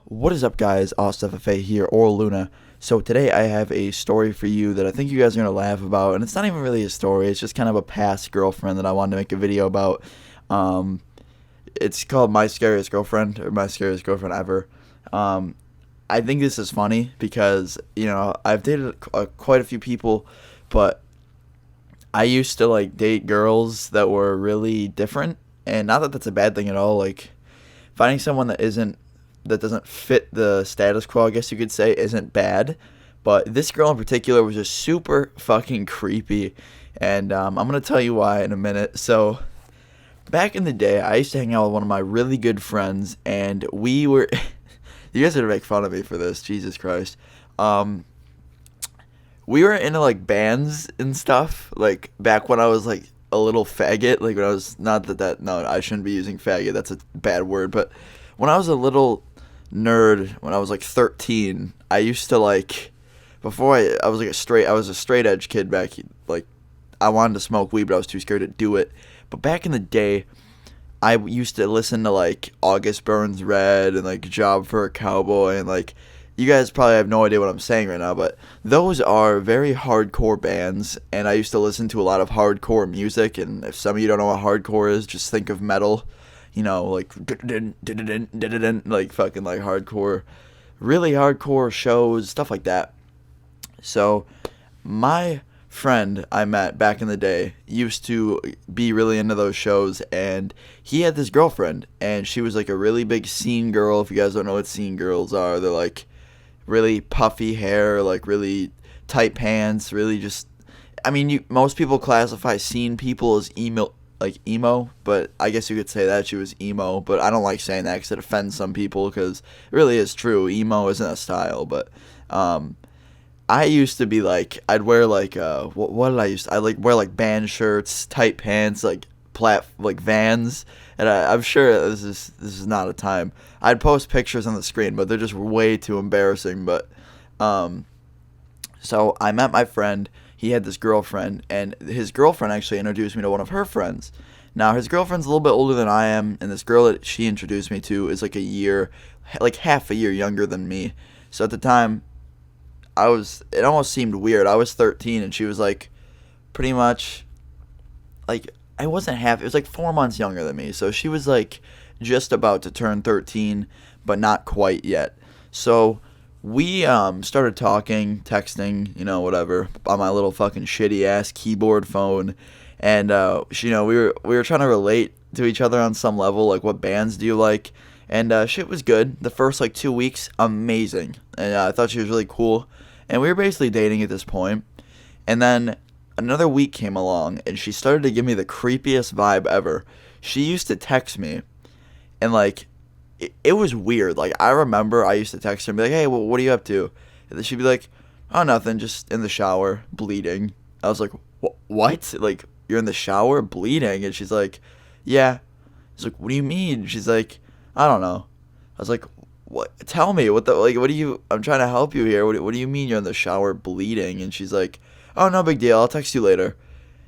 What is up, guys? AustFFA here, or Luna. So today I have a story for you that I think you guys are going to laugh about, and it's not even really a story, it's just kind of a past girlfriend that I wanted to make a video about. It's called My Scariest Girlfriend, or My Scariest Girlfriend Ever. I think this is funny because, I've dated quite a few people, but I used to, date girls that were really different, and not that that's a bad thing at all. Finding someone that doesn't fit the status quo, I guess you could say, isn't bad. But this girl in particular was just super fucking creepy. And I'm going to tell you why in a minute. So, back in the day, I used to hang out with one of my really good friends. And we were... you guys are going to make fun of me for this. Jesus Christ. We were into, bands and stuff. Back when I was, a little faggot. When I was... No, I shouldn't be using faggot. That's a bad word. But when I was a little nerd, when I was 13, I used to before I was I was a straight edge kid back, I wanted to smoke weed, but I was too scared to do it. But back in the day, I used to listen to August Burns Red and Job for a Cowboy, and you guys probably have no idea what I'm saying right now, but those are very hardcore bands, and I used to listen to a lot of hardcore music. And if some of you don't know what hardcore is, just think of metal. Fucking hardcore, really hardcore shows, stuff like that. So, my friend I met back in the day used to be really into those shows, and he had this girlfriend, and she was a really big scene girl. If you guys don't know what scene girls are, they're really puffy hair, really tight pants, really just, most people classify scene people as emo, but I guess you could say that she was emo, but I don't like saying that because it offends some people, because it really is true. Emo isn't a style, but I used to be I'd wear what did I used to, I wear band shirts, tight pants, Vans, and I'm sure this is not a time. I'd post pictures on the screen, but they're just way too embarrassing. But so I met my friend. He had this girlfriend, and his girlfriend actually introduced me to one of her friends. Now, his girlfriend's a little bit older than I am, and this girl that she introduced me to is a year, half a year younger than me. So at the time, it almost seemed weird. I was 13, and she was pretty much, I wasn't half, it was 4 months younger than me. So she was just about to turn 13, but not quite yet. So we started talking, texting, whatever, on my little fucking shitty ass keyboard phone, and we were trying to relate to each other on some level, what bands do you like, and shit was good. The first 2 weeks, amazing, and I thought she was really cool, and we were basically dating at this point. And then another week came along, and she started to give me the creepiest vibe ever. She used to text me, and it was weird. I remember I used to text her and be like, "Hey, what are you up to?" And then she'd be like, "Oh, nothing, just in the shower, bleeding." I was like, "What? You're in the shower, bleeding?" And she's like, "Yeah." I was like, "What do you mean?" She's like, "I don't know." I was like, "What? Tell me, what do you, I'm trying to help you here. What do you mean you're in the shower, bleeding?" And she's like, "Oh, no big deal, I'll text you later."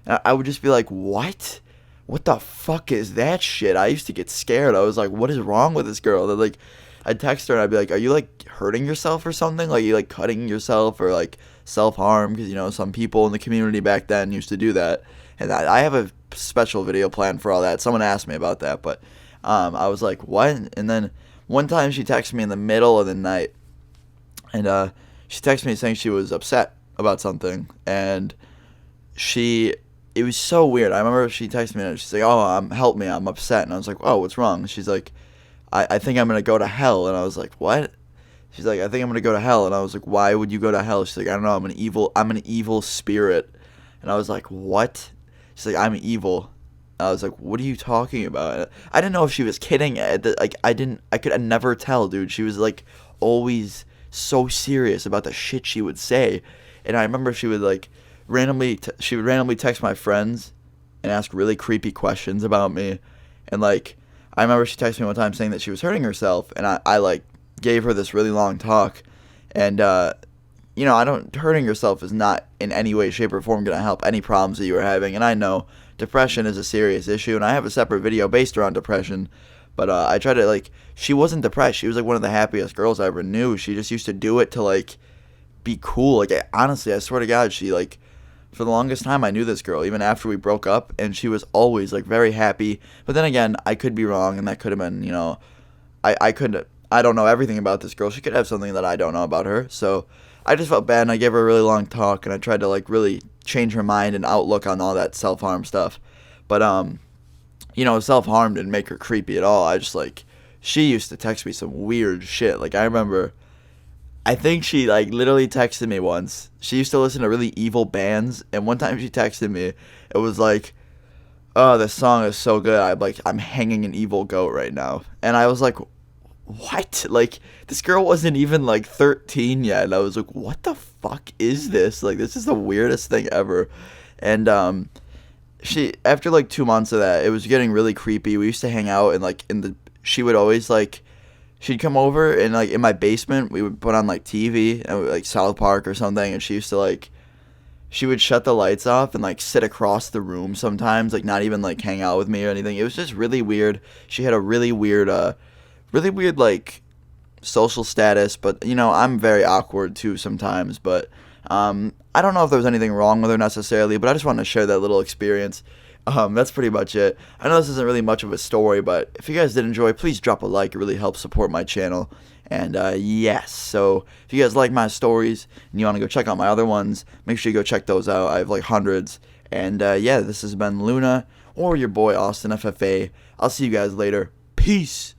And I would just be like, "What? What the fuck is that shit?" I used to get scared. I was like, what is wrong with this girl? That I'd text her and I'd be like, "Are you hurting yourself or something? You cutting yourself or self-harm?" Because some people in the community back then used to do that. And I have a special video planned for all that. Someone asked me about that, but I was like, what? And then one time she texted me in the middle of the night, and she texted me saying she was upset about something, and it was so weird. I remember she texted me and she's like, "Oh, help me, I'm upset." And I was like, "Oh, what's wrong?" She's like, I think I'm going to go to hell. And I was like, "What?" She's like, "I think I'm going to go to hell." And I was like, "Why would you go to hell?" She's like, "I don't know, I'm an evil spirit." And I was like, "What?" She's like, "I'm evil." I was like, "What are you talking about?" I didn't know if she was kidding. I could never tell, dude. She was always so serious about the shit she would say. And I remember she would she would randomly text my friends and ask really creepy questions about me. And I remember she texted me one time saying that she was hurting herself, and I gave her this really long talk. And hurting yourself is not in any way, shape, or form going to help any problems that you are having. And I know depression is a serious issue, and I have a separate video based around depression, But I tried to like. She wasn't depressed. She was like one of the happiest girls I ever knew. She just used to do it to like be cool. Like honestly, I swear to God, she like for the longest time I knew this girl, even after we broke up, and she was always like very happy. But then again, I could be wrong, and that could have been, I could I don't know everything about this girl. She could have something that I don't know about her. So I just felt bad, and I gave her a really long talk, and I tried to like really change her mind and outlook on all that self harm stuff. But self harm didn't make her creepy at all. I just like she used to text me some weird shit. Like I remember I think she like literally texted me once. She used to listen to really evil bands, and one time she texted me. It was like, "Oh, this song is so good. I'm hanging an evil goat right now." And I was like, "What?" Like this girl wasn't even like 13 yet. And I was like, "What the fuck is this? Like this is the weirdest thing ever." And she after like 2 months of that, it was getting really creepy. We used to hang out and like in the she would always like she'd come over and like in my basement we would put on like TV and like South Park or something, and she used to like she would shut the lights off and like sit across the room sometimes, like not even like hang out with me or anything. It was just really weird. She had a really weird like social status, but I'm very awkward too sometimes. But I don't know if there was anything wrong with her necessarily, but I just wanted to share that little experience. That's pretty much it. I know this isn't really much of a story, but if you guys did enjoy, please drop a like. It really helps support my channel. And yes, so if you guys like my stories and you want to go check out my other ones, make sure you go check those out. I have like hundreds. And yeah, this has been Luna or your boy Austin FFA. I'll see you guys later. Peace.